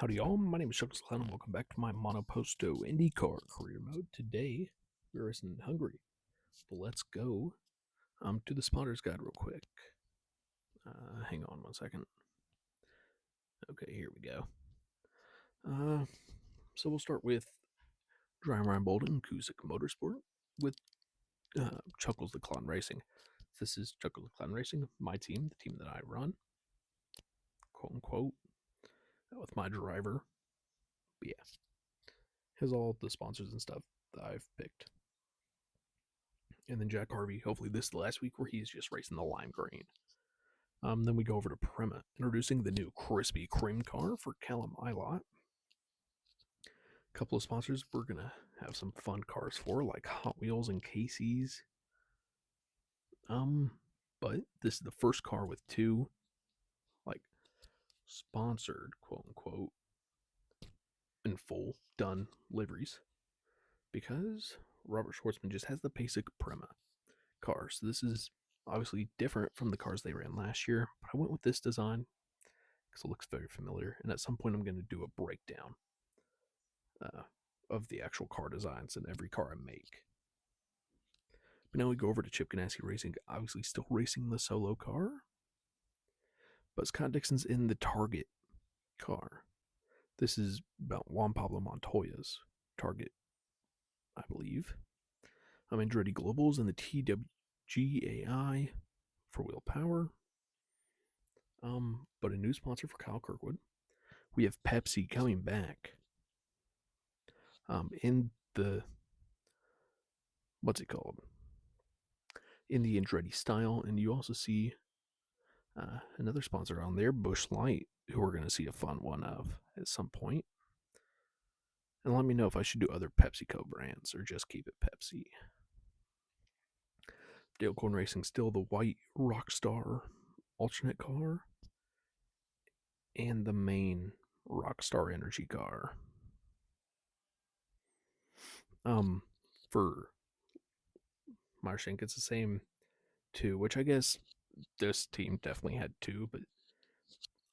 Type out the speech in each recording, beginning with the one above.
Howdy y'all, my name is ChucklesTC and welcome back to my Monoposto IndyCar career mode. Today, we're racing in Hungary. But let's go to the spotter's guide real quick. Hang on one second. Okay, here we go. So we'll start with Dry Ryan Bolden, Kuzik Motorsport with Chuckles the Clown Racing. This is Chuckles the Clown Racing, my team, the team that I run, quote unquote, with my driver. But yeah, has all the sponsors and stuff that I've picked. And then Jack Harvey, hopefully this is the last week where he's just racing the lime green. Then we go over to Prema, introducing the new Krispy Kreme car for Callum Ilott. A couple of sponsors we're going to have some fun cars for, like Hot Wheels and Casey's. But this is the first car with two, like, sponsored, quote unquote, in full, done liveries. Because Robert Schwartzman just has the basic Prema car. So this is obviously different from the cars they ran last year, but I went with this design because it looks very familiar. And at some point, I'm going to do a breakdown of the actual car designs in every car I make. But now we go over to Chip Ganassi Racing, obviously still racing the solo car, but Scott Dixon's in the Target car. This is about Juan Pablo Montoya's Target, I believe. Andretti Global's in the TWGAI four-wheel power. But a new sponsor for Kyle Kirkwood. We have Pepsi coming back. In the in the Andretti style, and you also see another sponsor on there, Busch Light, who we're going to see a fun one of at some point. And let me know if I should do other PepsiCo brands or just keep it Pepsi. Dale Corn Racing, still the white Rockstar alternate car and the main Rockstar Energy car. For Marshink, it's the same two, which I guess this team definitely had two, but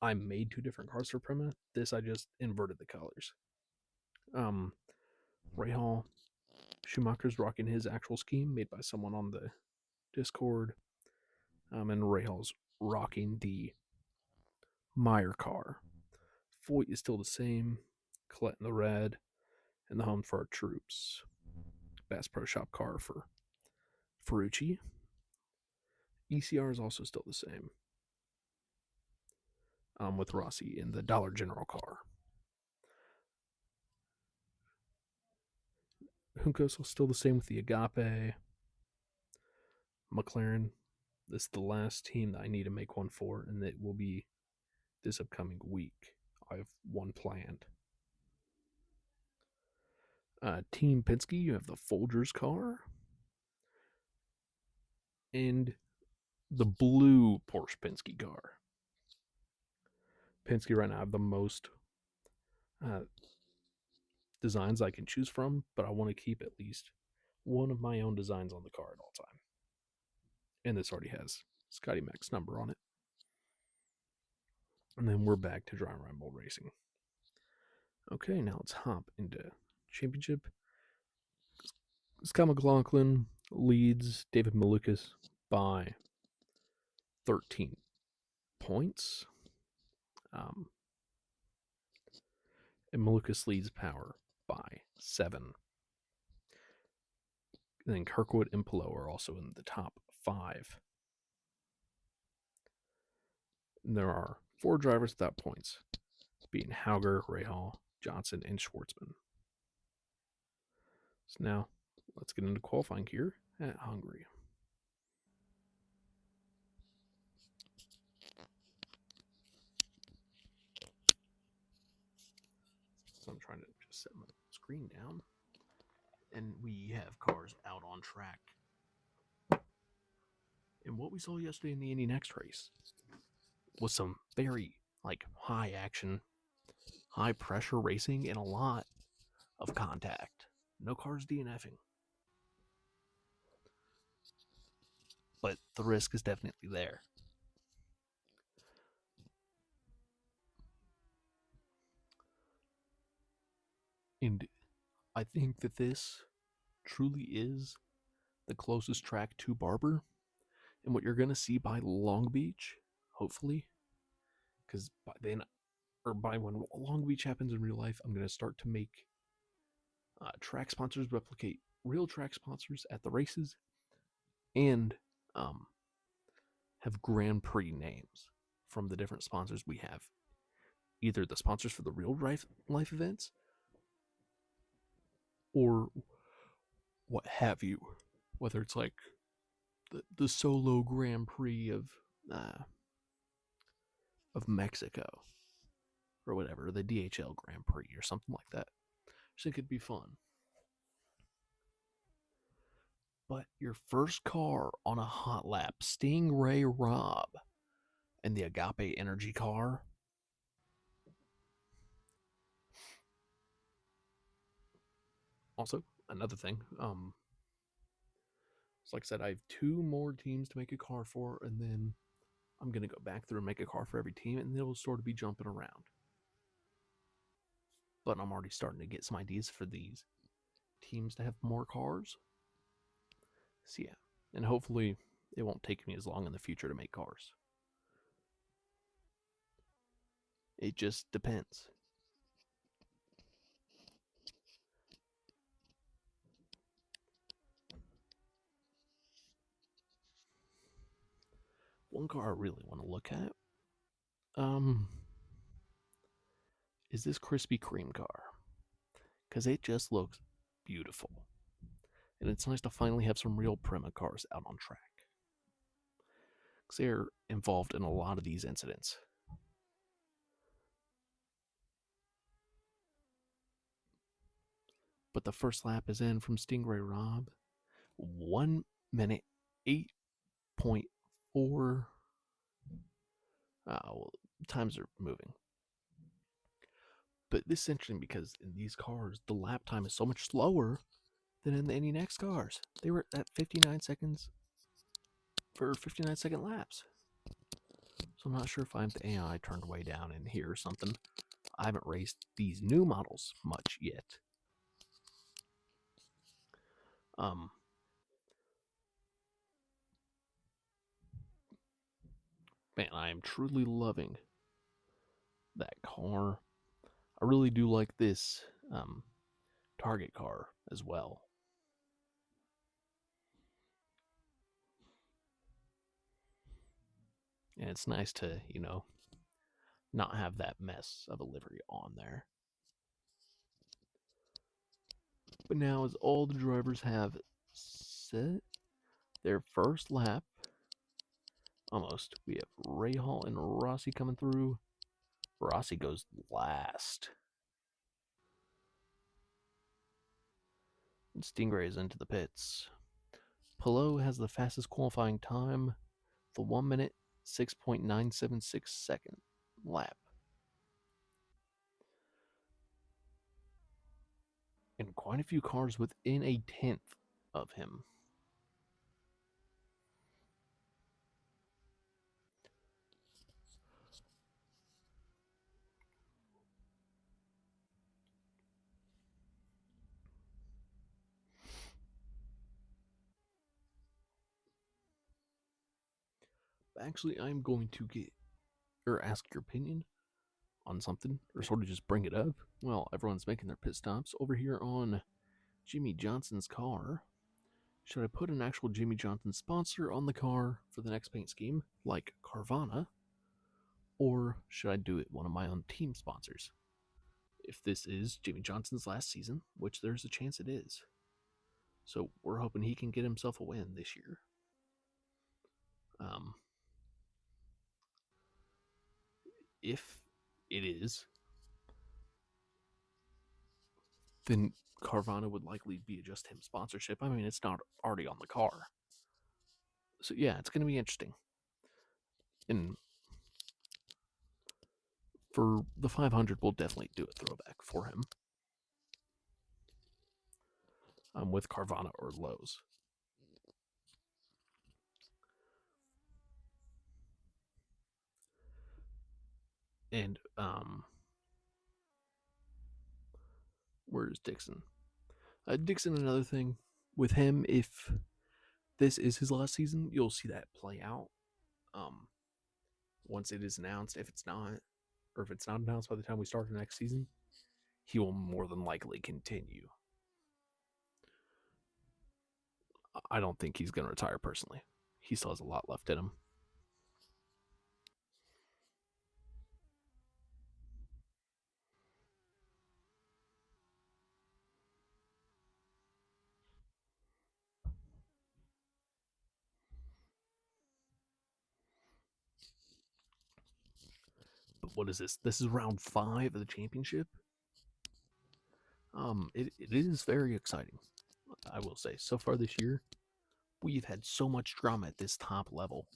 I made two different cars for Prema. This, I just inverted the colors. Ray Hall, Schumacher's rocking his actual scheme made by someone on the Discord. And Ray Hall's rocking the Meyer car. Foyt is still the same. Colette in the red. And the Home for Our Troops. Bass Pro Shop car for Ferrucci. ECR is also still the same. With Rossi in the Dollar General car. Juncos is still the same with the Agape. McLaren, this is the last team that I need to make one for, and it will be this upcoming week. I have one planned. Team Penske, you have the Folgers car. And the blue Porsche Penske car. Penske right now have the most designs I can choose from, but I want to keep at least one of my own designs on the car at all time. And this already has Scotty Mac's number on it. And then we're back to Dry Ryan Bolt Racing. Okay, now let's hop into championship. Scott McLaughlin leads David Malukas by 13 points. And Malukas leads Power by 7. And then Kirkwood and Pillow are also in the top 5. And there are 4 drivers without points, being Hauger, Rahal, Johnson, and Schwartzman. So now, let's get into qualifying here at Hungary. So I'm trying to just set my screen down. And we have cars out on track. And what we saw yesterday in the Indy Next race was some very high action, high pressure racing and a lot of contact. No cars DNFing. But the risk is definitely there. And I think that this truly is the closest track to Barber. And what you're going to see by Long Beach, hopefully, because by then, or by when Long Beach happens in real life, I'm going to start to make track sponsors replicate real track sponsors at the races and um, have Grand Prix names from the different sponsors we have. Either the sponsors for the real life events or what have you. Whether it's like the solo Grand Prix of Mexico or whatever, the DHL Grand Prix or something like that. I think it'd be fun. But your first car on a hot lap, Stingray Rob and the Agape Energy car. Also, another thing, so like I said, I have 2 more teams to make a car for, and then I'm gonna go back through and make a car for every team, and it'll sort of be jumping around. But I'm already starting to get some ideas for these teams to have more cars. So yeah, and hopefully it won't take me as long in the future to make cars. It just depends. One car I really want to look at um is this Krispy Kreme car, because it just looks beautiful. And it's nice to finally have some real Prima cars out on track, because they're involved in a lot of these incidents. But the first lap is in from Stingray Rob. 1 minute 8.4. Well, times are moving. But this is interesting because in these cars, the lap time is so much slower than in any next cars. They were at 59 seconds for 59-second laps. So I'm not sure if I have the AI turned way down in here or something. I haven't raced these new models much yet. Man, I am truly loving that car. I really do like this Target car as well. And it's nice to, not have that mess of a livery on there. But now, as all the drivers have set their first lap, almost, we have Ray Hall and Rossi coming through. Rossi goes last. And Stingray is into the pits. Pillow has the fastest qualifying time, the 1 minute 6.976 second lap. And quite a few cars within a tenth of him. Actually, I'm going to get or ask your opinion on something, or sort of just bring it up. Well, everyone's making their pit stops over here on Jimmy Johnson's car. Should I put an actual Jimmy Johnson sponsor on the car for the next paint scheme, like Carvana, or should I do it one of my own team sponsors? If this is Jimmy Johnson's last season, which there's a chance it is. So we're hoping he can get himself a win this year. If it is, then Carvana would likely be just him sponsorship. I mean, it's not already on the car. So yeah, it's going to be interesting. And for the 500, we'll definitely do a throwback for him. With Carvana or Lowe's. And Where's Dixon? Dixon, another thing with him, if this is his last season, you'll see that play out. Once it is announced, if it's not, or if it's not announced by the time we start the next season, he will more than likely continue. I don't think he's going to retire personally. He still has a lot left in him. But what is this? This is round 5 of the championship. It is very exciting. I will say, so far this year, we've had so much drama at this top level.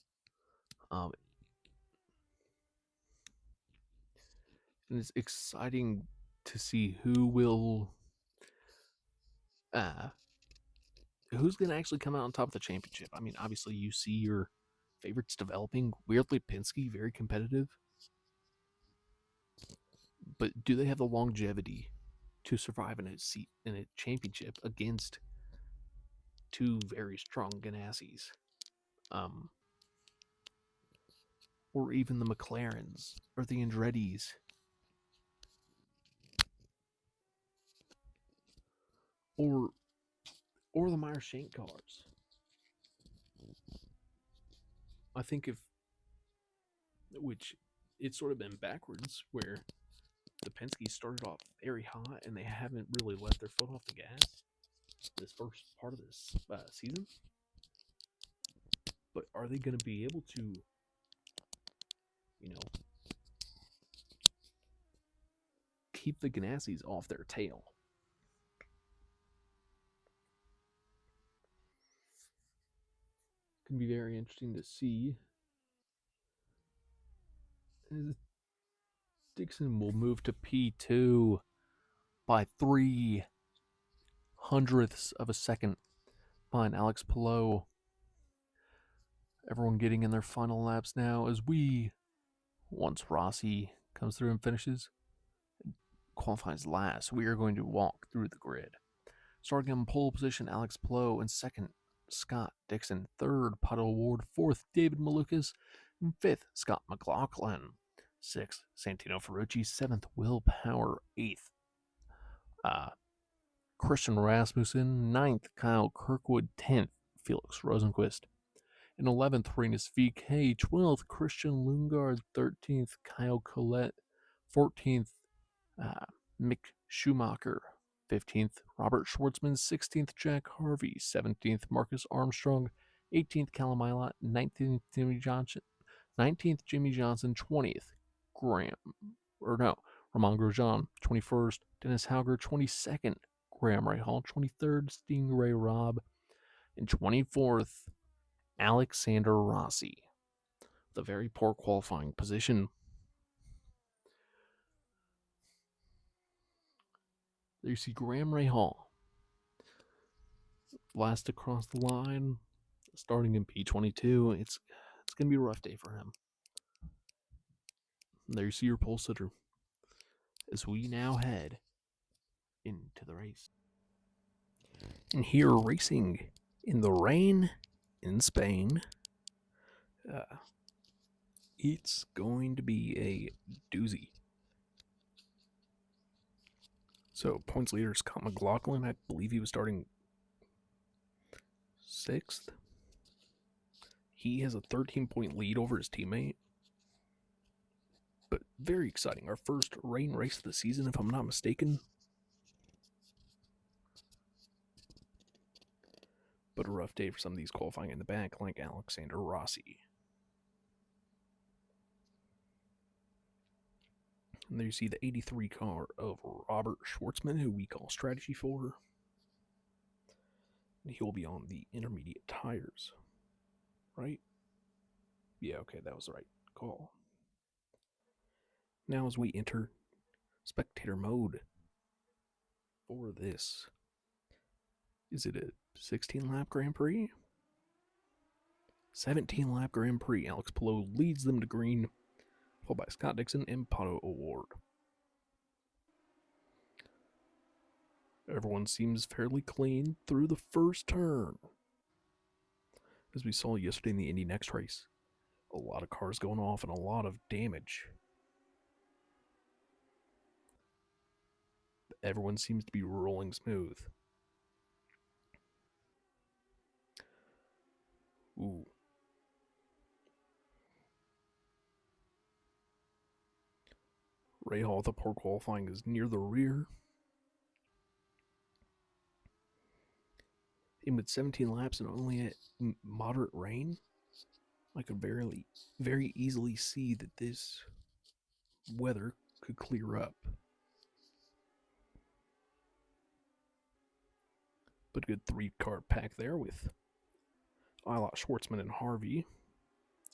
And it's exciting to see who's going to actually come out on top of the championship. I mean, obviously, you see your favorites developing. Weirdly, Penske, very competitive. But do they have the longevity to survive in a championship against two very strong Ganassies? Or even the McLarens or the Andrettis. Or the Meyer Shank cars. I think which it's sort of been backwards, where the Penske started off very hot and they haven't really let their foot off the gas this first part of this season. But are they going to be able to, keep the Ganassies off their tail? Can be very interesting to see. Dixon will move to P2 by 0.03 of a second behind Alex Palou. Everyone getting in their final laps now as once Rossi comes through and finishes, qualifies last, we are going to walk through the grid. Starting in pole position, Alex Palou. In second, Scott Dixon. Third, Pato Ward. Fourth, David Malukas. And fifth, Scott McLaughlin. Sixth, Santino Ferrucci. Seventh, Will Power. Eighth, Christian Rasmussen. Ninth, Kyle Kirkwood. 10th, Felix Rosenquist. In 11th, Renus VK. 12th, Christian Lundgaard. 13th, Kyle Collette. 14th, Mick Schumacher. 15th, Robert Schwartzman. 16th, Jack Harvey. 17th, Marcus Armstrong. 18th, Callum Ilott. 19th, Jimmy Johnson. 20th, Romain Grosjean. 21st, Dennis Hauger. 22nd, Graham Rahal. 23rd, Stingray Robb. And 24th, Alexander Rossi. The very poor qualifying position. There you see Graham Rahal last across the line, starting in P22. It's going to be a rough day for him. There you see your pole sitter as we now head into the race. And here, racing in the rain in Spain, it's going to be a doozy. So, points leader Scott McLaughlin, I believe he was starting 6th. He has a 13-point lead over his teammate. But very exciting. Our first rain race of the season, if I'm not mistaken. But a rough day for some of these qualifying in the back, like Alexander Rossi. And there you see the 83 car of Robert Schwartzman, who we call Strategy 4. And he'll be on the intermediate tires. Right? Yeah, okay, that was the right call. Now as we enter spectator mode for this, is it a 16-lap Grand Prix? 17-lap Grand Prix. Alex Palou leads them to green, followed by Scott Dixon and Pato O'Ward. Everyone seems fairly clean through the first turn. As we saw yesterday in the Indy Next race, a lot of cars going off and a lot of damage. Everyone seems to be rolling smooth. Ooh. Ray Hall at the poor qualifying is near the rear. And with 17 laps and only at moderate rain, I could very easily see that this weather could clear up. But a good 3-car pack there with Eilot, Schwartzman, and Harvey.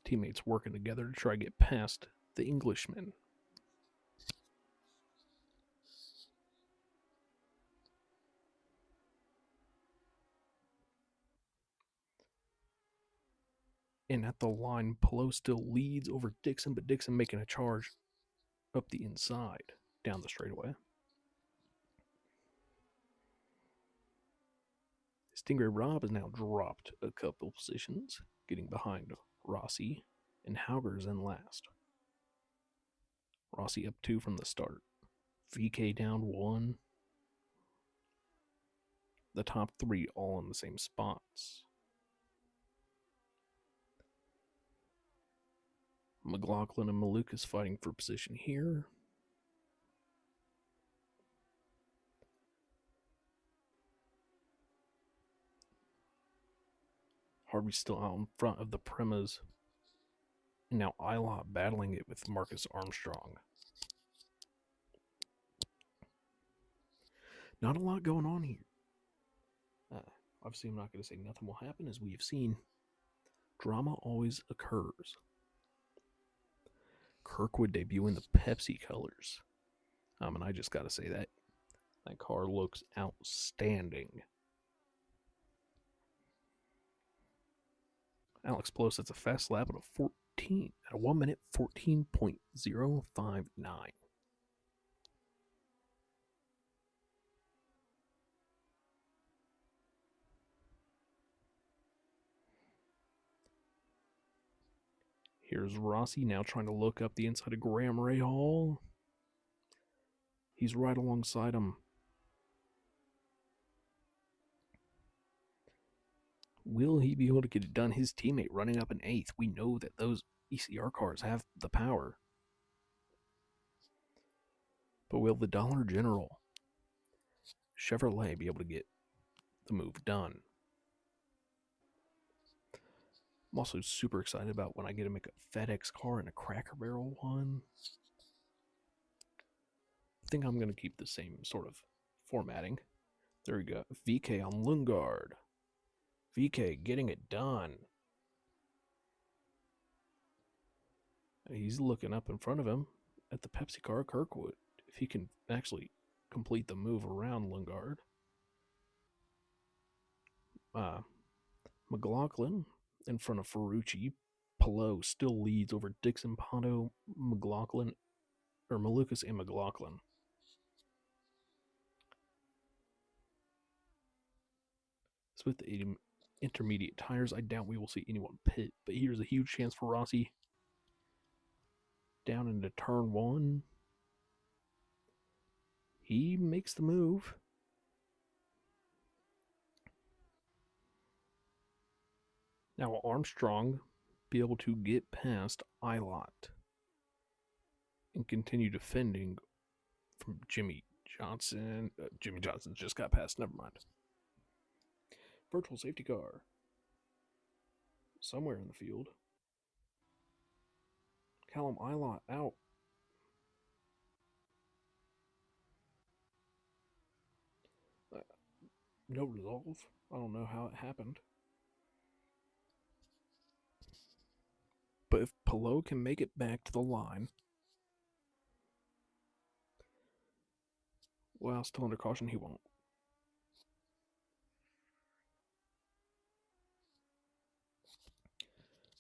Teammates working together to try to get past the Englishmen. And at the line, Pelot still leads over Dixon, but Dixon making a charge up the inside, down the straightaway. Stingray Rob has now dropped a couple positions, getting behind Rossi, and Hauger's in last. Rossi up 2 from the start. VK down 1. The top 3 all in the same spots. McLaughlin and Malukas fighting for position here. Harvey's still out in front of the Primas. And now Eilot battling it with Marcus Armstrong. Not a lot going on here. Obviously, I'm not going to say nothing will happen. As we have seen, drama always occurs. Kirkwood debuting the Pepsi colors. And I just got to say that car looks outstanding. Alex Blow sets a fast lap at a 1 minute 14.059. Here's Rossi now trying to look up the inside of Graham Rahal. He's right alongside him. Will he be able to get it done? His teammate running up in 8th. We know that those ECR cars have the power. But will the Dollar General Chevrolet be able to get the move done? I'm also super excited about when I get to make a FedEx car and a Cracker Barrel one. I think I'm going to keep the same sort of formatting. There we go. VK on Lundgaard. VK getting it done. He's looking up in front of him at the Pepsi car, Kirkwood. If he can actually complete the move around Lundgaard. McLaughlin in front of Ferrucci. Pelot still leads over Dixon, Ponto, McLaughlin, or Malukas and McLaughlin. So with the intermediate tires, I doubt we will see anyone pit, but here's a huge chance for Rossi. Down into turn 1. He makes the move. Now will Armstrong be able to get past Eilot and continue defending from Jimmy Johnson? Jimmy Johnson just got past, never mind. Virtual safety car. Somewhere in the field. Callum Eilot out. No resolve. I don't know how it happened. But if Pelot can make it back to the line, while still under caution, he won't.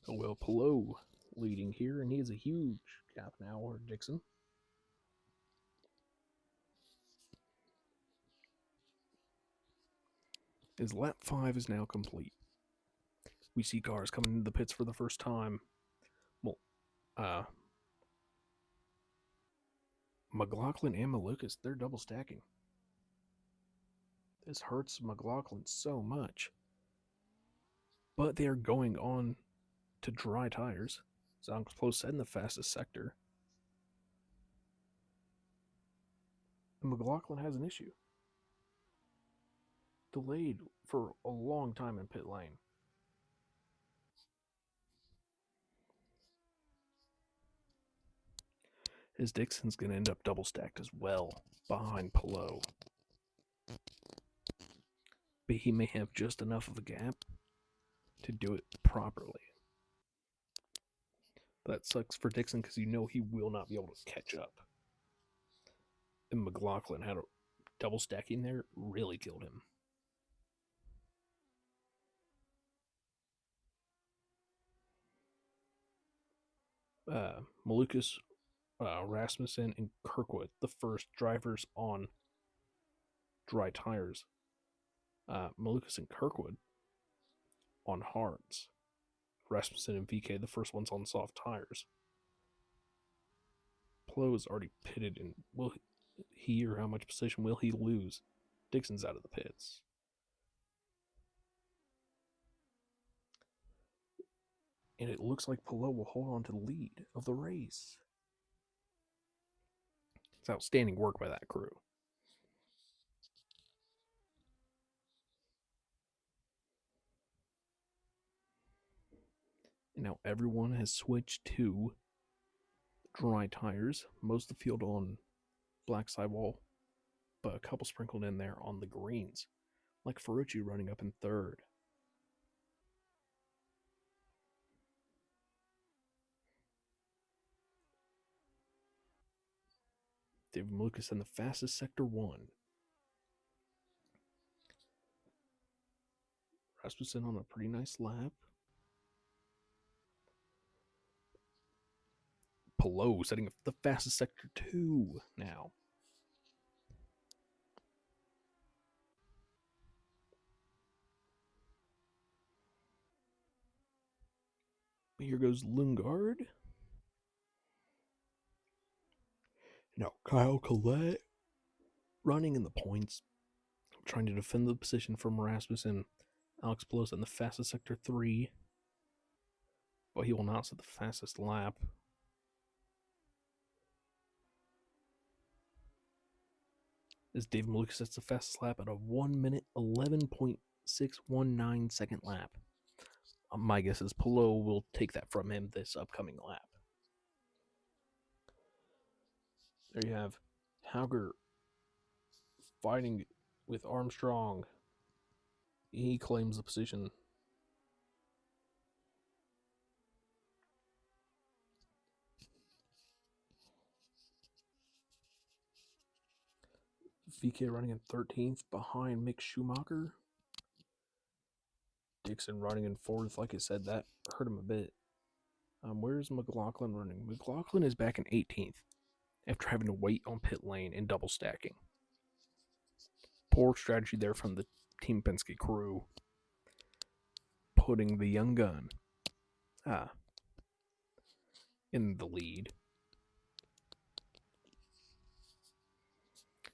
Oh well, Pelot leading here, and he has a huge gap now over Dixon. His lap 5 is now complete. We see cars coming into the pits for the first time. Well, McLaughlin and Malukas, they're double stacking. This hurts McLaughlin so much. But they are going on to dry tires. Zonk's set in the fastest sector. And McLaughlin has an issue. Delayed for a long time in pit lane. His Dixon's going to end up double stacked as well behind Pelot. But he may have just enough of a gap to do it properly. That sucks for Dixon because you know he will not be able to catch up. And McLaughlin had a double stacking there, really killed him. Malukas, Rasmussen, and Kirkwood, the first drivers on dry tires. Malukas and Kirkwood on hards. Rasmussen and VK, the first ones on soft tires. Plo is already pitted, and will he or how much position will he lose? Dixon's out of the pits. And it looks like Pelot will hold on to the lead of the race. It's outstanding work by that crew. And now everyone has switched to dry tires. Most of the field on black sidewall, but a couple sprinkled in there on the greens. Like Ferrucci running up in third. David Malukas in the fastest sector 1. Rasmussen on a pretty nice lap. Pelot setting up the fastest sector 2 now. Here goes Lundgaard. Now Kyle Collette running in the points, trying to defend the position from Rasmussen. Alex Pelosi in the fastest sector 3, but he will not set the fastest lap. As David Malukas sets the fastest lap at a 1 minute 11.619 second lap. My guess is Pelot will take that from him this upcoming lap. There you have Hauger fighting with Armstrong. He claims the position. VK running in 13th behind Mick Schumacher. Dixon running in 4th. Like I said, that hurt him a bit. Where's McLaughlin running? McLaughlin is back in 18th after having to wait on pit lane and double stacking. Poor strategy there from the Team Penske crew. Putting the young gun in the lead.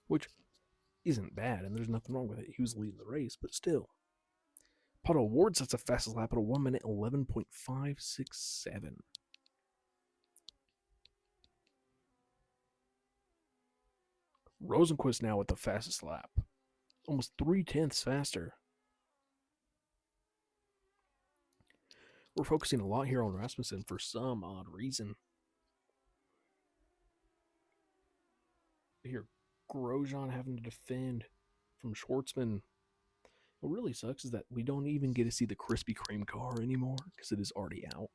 Which isn't bad, and there's nothing wrong with it. He was leading the race, but still. Pato O'Ward sets the fastest lap at a 1 minute 11.567. Rosenquist now with the fastest lap. Almost 3/10 faster. We're focusing a lot here on Rasmussen for some odd reason. Here, Grosjean having to defend from Schwartzman. What really sucks is that we don't even get to see the Krispy Kreme car anymore because it is already out.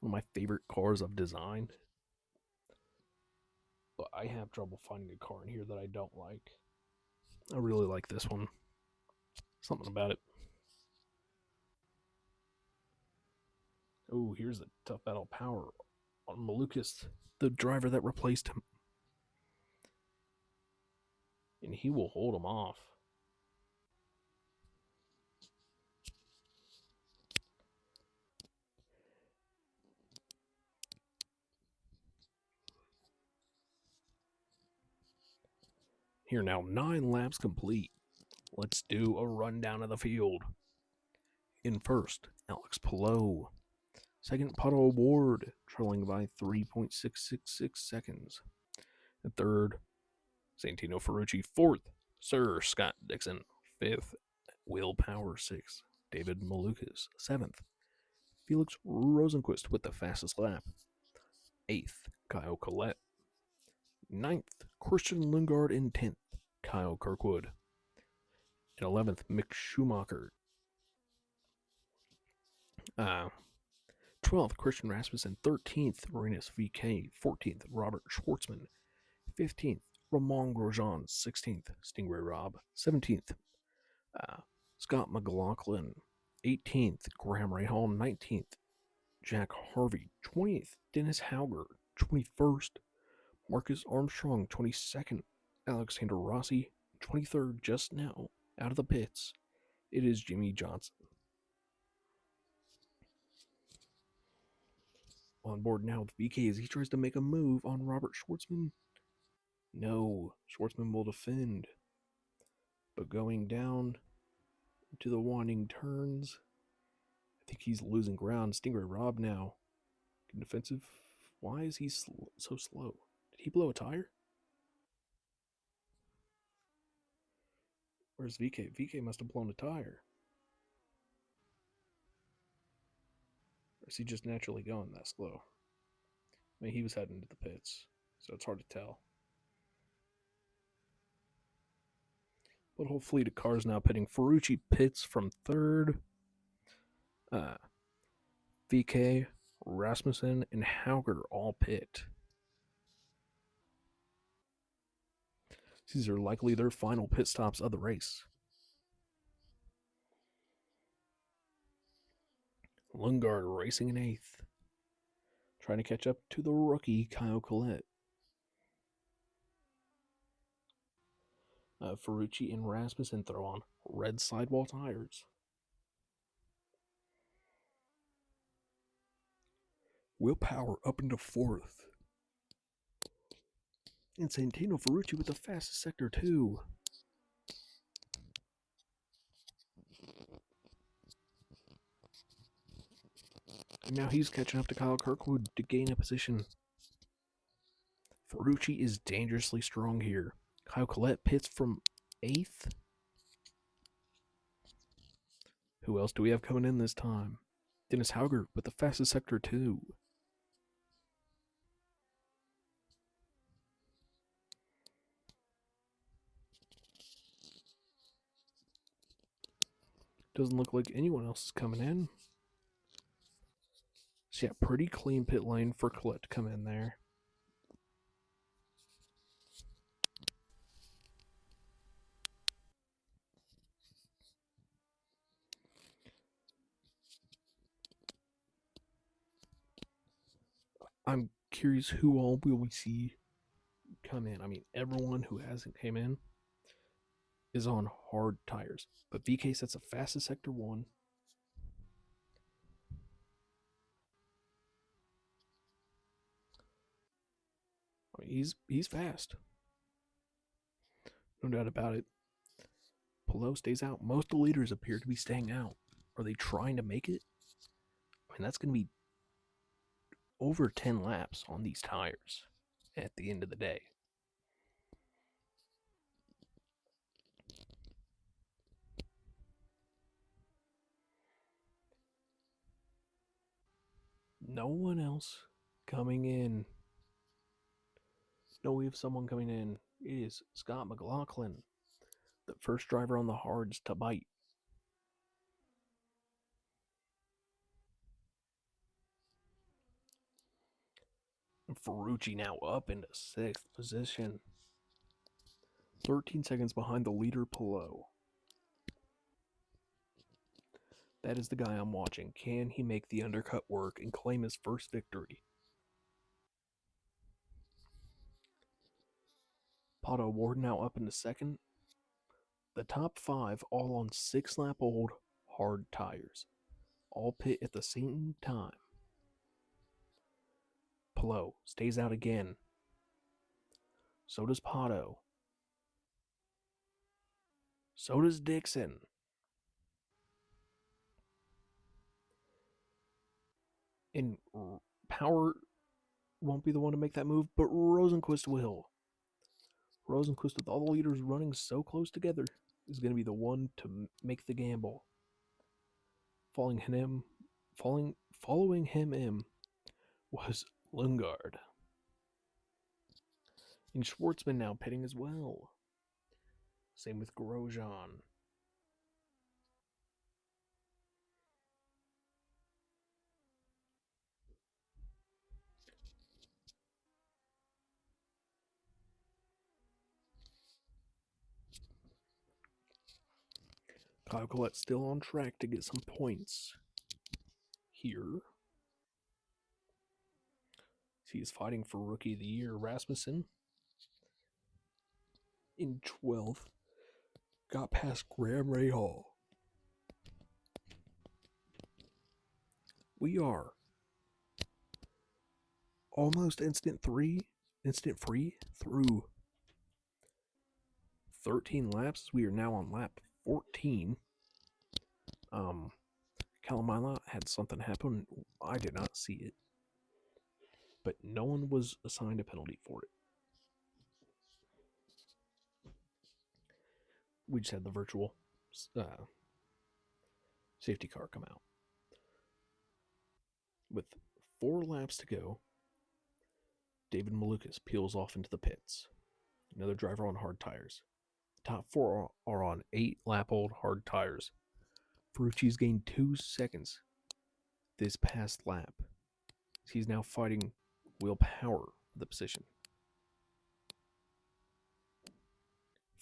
One of my favorite cars I've designed. But I have trouble finding a car in here that I don't like. I really like this one. Something about it. Oh, here's a tough battle power on Malukas, the driver that replaced him. And he will hold him off. Here now, 9 laps complete. Let's do a rundown of the field. In first, Alex Palou. Second, Pato Ward, trailing by 3.666 seconds. And third, Santino Ferrucci. Fourth, Sir Scott Dixon. Fifth, Will Power 6, David Malukas. Seventh, Felix Rosenquist with the fastest lap. Eighth, Kyle Collette. Ninth, Christian Lundgaard. In 10th, Kyle Kirkwood. And 11th, Mick Schumacher. 12th, Christian Rasmussen. 13th, Marinus VK. 14th, Robert Schwartzman. 15th, Ramon Grosjean. 16th, Stingray Robb. 17th, Scott McLaughlin. 18th, Graham Rahal. 19th, Jack Harvey. 20th, Dennis Hauger. 21st, Marcus Armstrong. 22nd, Alexander Rossi. 23rd, just now, out of the pits, it is Jimmy Johnson. On board now with VK as he tries to make a move on Robert Schwartzman. No, Schwartzman will defend. But going down to the winding turns, I think he's losing ground. Stingray Robb now. Defensive. Why is he so slow? Did he blow a tire? Where's VK? VK must have blown a tire. Or is he just naturally going that slow? I mean, he was heading to the pits, so it's hard to tell. But a whole fleet of cars now pitting. Ferrucci pits from third. VK, Rasmussen, and Hauger all pit. These are likely their final pit stops of the race. Lundgaard racing in 8th. Trying to catch up to the rookie, Kyle Collette. Ferrucci and Rasmussen throw on red sidewall tires. Will Power up into 4th. And Santino Ferrucci with the fastest sector, too. And now he's catching up to Kyle Kirkwood to gain a position. Ferrucci is dangerously strong here. Kyle Collette pits from 8th. Who else do we have coming in this time? Dennis Hauger with the fastest sector, too. Doesn't look like anyone else is coming in. So yeah, pretty clean pit lane for Collette to come in there. I'm curious who all will we see come in. I mean, everyone who hasn't came in is on hard tires. But VK sets the fastest sector 1. I mean, he's fast. No doubt about it. Palou stays out. Most of the leaders appear to be staying out. Are they trying to make it? I mean, that's going to be over 10 laps on these tires at the end of the day. No one else coming in. No, we have someone coming in. It is Scott McLaughlin, the first driver on the hards to bite. Ferrucci now up into 6th position. 13 seconds behind the leader, Palou. That is the guy I'm watching. Can he make the undercut work and claim his first victory? Pato Ward now up into 2nd. The top 5 all on 6-lap-old hard tires. All pit at the same time. Palou stays out again. So does Pato. So does Dixon. And Power won't be the one to make that move, but Rosenquist will. Rosenquist, with all the leaders running so close together, is going to be the one to make the gamble. Following him in was Lingard. And Schwartzman now pitting as well. Same with Grosjean. Kyle Collette's still on track to get some points here. He's fighting for Rookie of the Year. Rasmussen in 12th got past Graham Rahal. We are almost instant free through 13 laps. We are now on lap 14. Kalamila had something happen. I did not see it, but no one was assigned a penalty for it. We just had the virtual safety car come out. With 4 laps to go, David Malukas peels off into the pits. Another driver on hard tires. The top 4 are on 8-lap-old hard tires. Ferrucci's gained 2 seconds this past lap. He's now fighting Will Power for the position.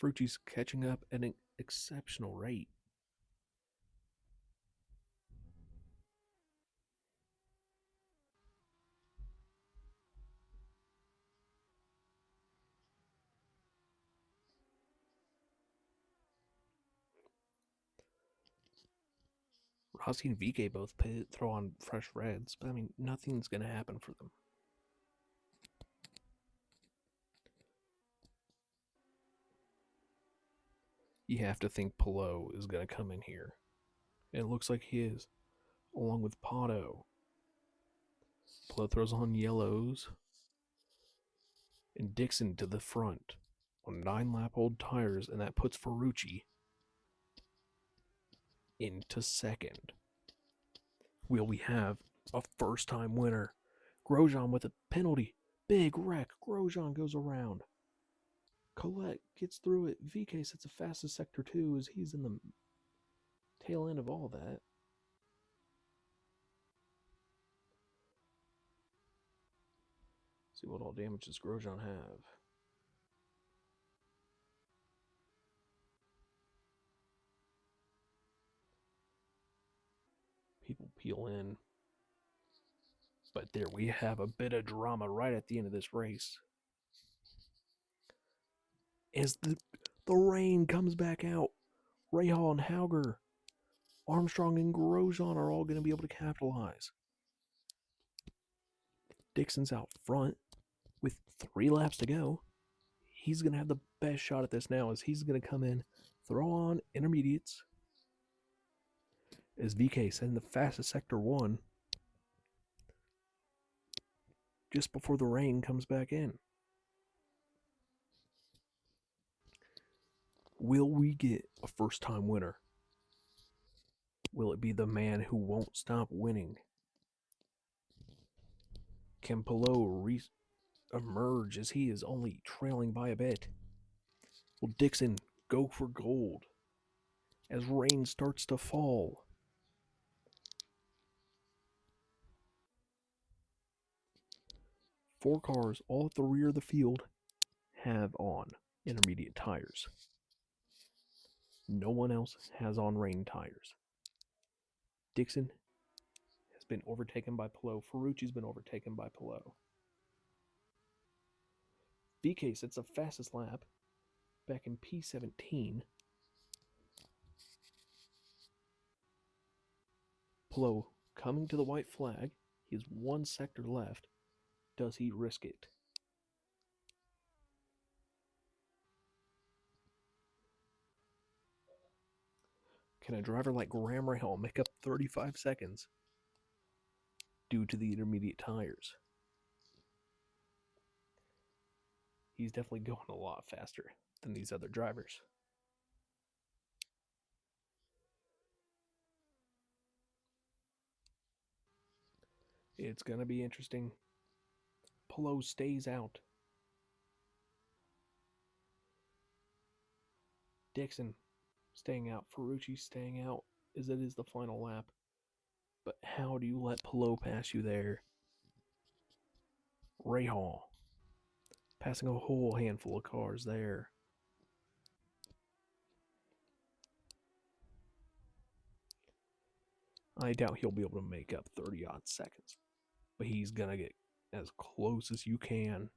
Ferrucci's catching up at an exceptional rate. Rossi and VK both throw on fresh reds, but I mean, nothing's going to happen for them. You have to think Pelot is going to come in here. And it looks like he is, along with Pato. Pelot throws on yellows. And Dixon to the front on 9-lap-old tires, and that puts Ferrucci into second. Will we have a first-time winner? Grosjean with a penalty. Big wreck. Grosjean goes around. Collette gets through it. VK sets the fastest sector 2 as he's in the tail end of all that. See what all damages Grosjean have. People peel in. But there we have a bit of drama right at the end of this race. As the rain comes back out, Rahal and Hauger, Armstrong and Grosjean are all going to be able to capitalize. Dixon's out front with 3 laps to go. He's going to have the best shot at this now as he's going to come in, throw on intermediates. As VK setting the fastest sector 1 just before the rain comes back in. Will we get a first-time winner? Will it be the man who won't stop winning? Can Pelot emerge as he is only trailing by a bit? Will Dixon go for gold as rain starts to fall? Four cars all at the rear of the field have on intermediate tires. No one else has on rain tires. Dixon has been overtaken by Pelot. Ferrucci's been overtaken by Pelot. VK sets the fastest lap back in P17. Pelot coming to the white flag. He has 1 sector left. Does he risk it? Can a driver like Graham Rahal make up 35 seconds due to the intermediate tires? He's definitely going a lot faster than these other drivers. It's going to be interesting. Palou stays out. Dixon staying out. Ferrucci staying out as it is the final lap. But how do you let Palou pass you there? Rahal passing a whole handful of cars there. I doubt he'll be able to make up 30 odd seconds, but he's going to get as close as you can.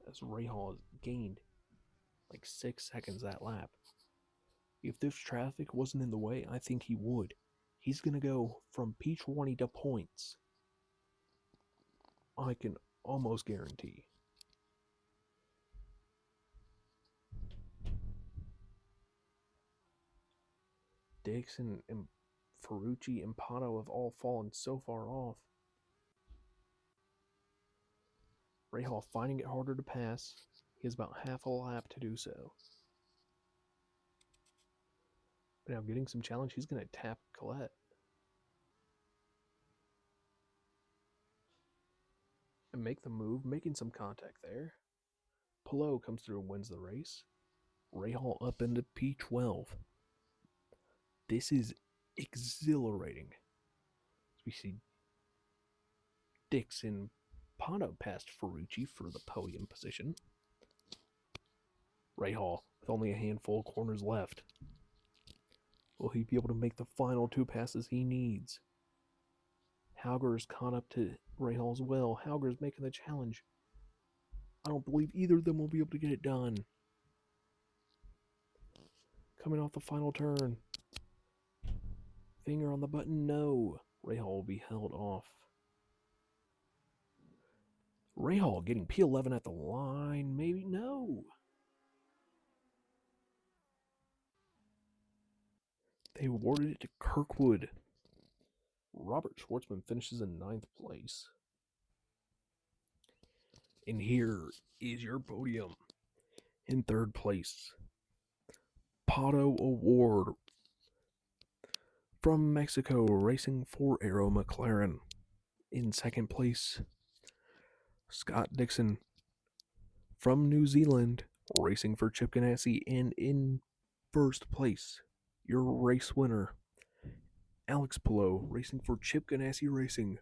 As Rahal has gained like 6 seconds that lap. If this traffic wasn't in the way, I think he would. He's going to go from P20 to points. I can almost guarantee. Dixon and Ferrucci and Pato have all fallen so far off. Rahal finding it harder to pass. He has about half a lap to do so. But now getting some challenge, he's going to tap Colette. And make the move, making some contact there. Palou comes through and wins the race. Rahal up into P12. This is exhilarating. We see Dixon Pato past Ferrucci for the podium position. Rahal with only a handful of corners left. Will he be able to make the final 2 passes he needs? Hauger's caught up to Rahal as well. Hauger's making the challenge. I don't believe either of them will be able to get it done. Coming off the final turn. Finger on the button, no. Rahal will be held off. Rahal getting P11 at the line, maybe? No. They awarded it to Kirkwood. Robert Schwartzman finishes in 9th place. And here is your podium. In 3rd place, Pato Award from Mexico, racing for Arrow McLaren. In 2nd place, Scott Dixon from New Zealand, racing for Chip Ganassi. And in 1st place, your race winner, Alex Palou, racing for Chip Ganassi Racing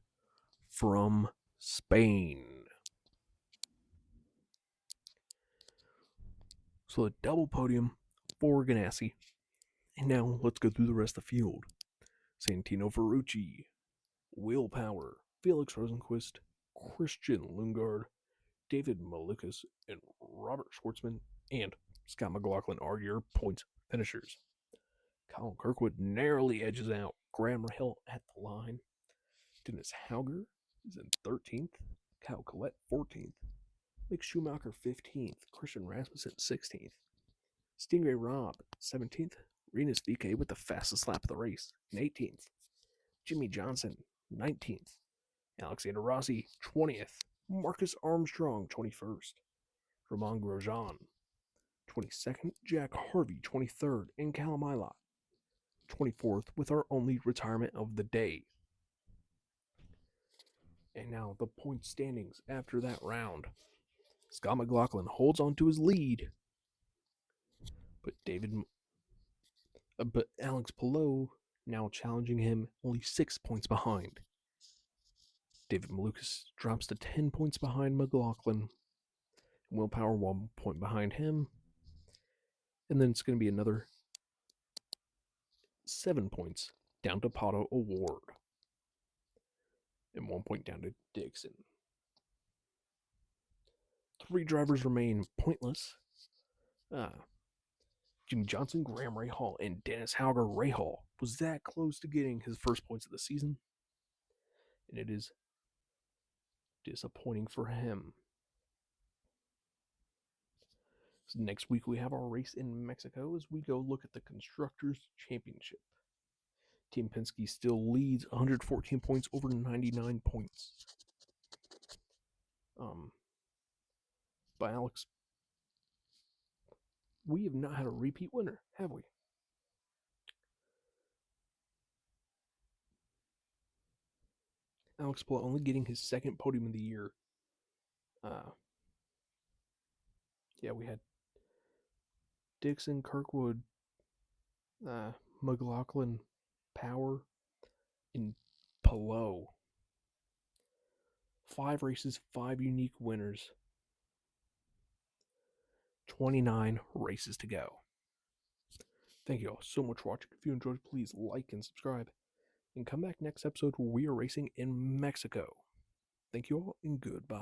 from Spain. So a double podium for Ganassi. And now let's go through the rest of the field. Santino Ferrucci, Will Power, Felix Rosenquist, Christian Lundgaard, David Malukas, and Robert Schwartzman, and Scott McLaughlin are your points finishers. Colin Kirkwood narrowly edges out Graham Rahal at the line. Dennis Hauger is in 13th. Kyle Collette 14th. Mick Schumacher 15th. Christian Rasmussen 16th. Stingray Robb 17th. Rinus VK with the fastest lap of the race in 18th. Jimmy Johnson 19th. Alexander Rossi 20th. Marcus Armstrong 21st. Romain Grosjean 22nd. Jack Harvey 23rd. And Callum Ilott 24th, with our only retirement of the day. And now the point standings after that round. Scott McLaughlin holds on to his lead, but Alex Palou now challenging him, only 6 points behind. David Malukas drops to 10 points behind McLaughlin. Will Power 1 point behind him. And then it's going to be another 7 points down to Pato Award. And 1 point down to Dixon. 3 drivers remain pointless. Jimmy Johnson, Graham Rahal, and Dennis Hauger. Rahal was that close to getting his first points of the season. And it is disappointing for him. So next week we have our race in Mexico as we go look at the Constructors' Championship. Team Penske still leads 114 points over 99 points. But Alex, we have not had a repeat winner, have we? Alex Pla only getting his second podium of the year. We had Dixon, Kirkwood, McLaughlin, Power, and Palou. 5 races, 5 unique winners. 29 races to go. Thank you all so much for watching. If you enjoyed, please like and subscribe. And come back next episode where we are racing in Mexico. Thank you all and goodbye.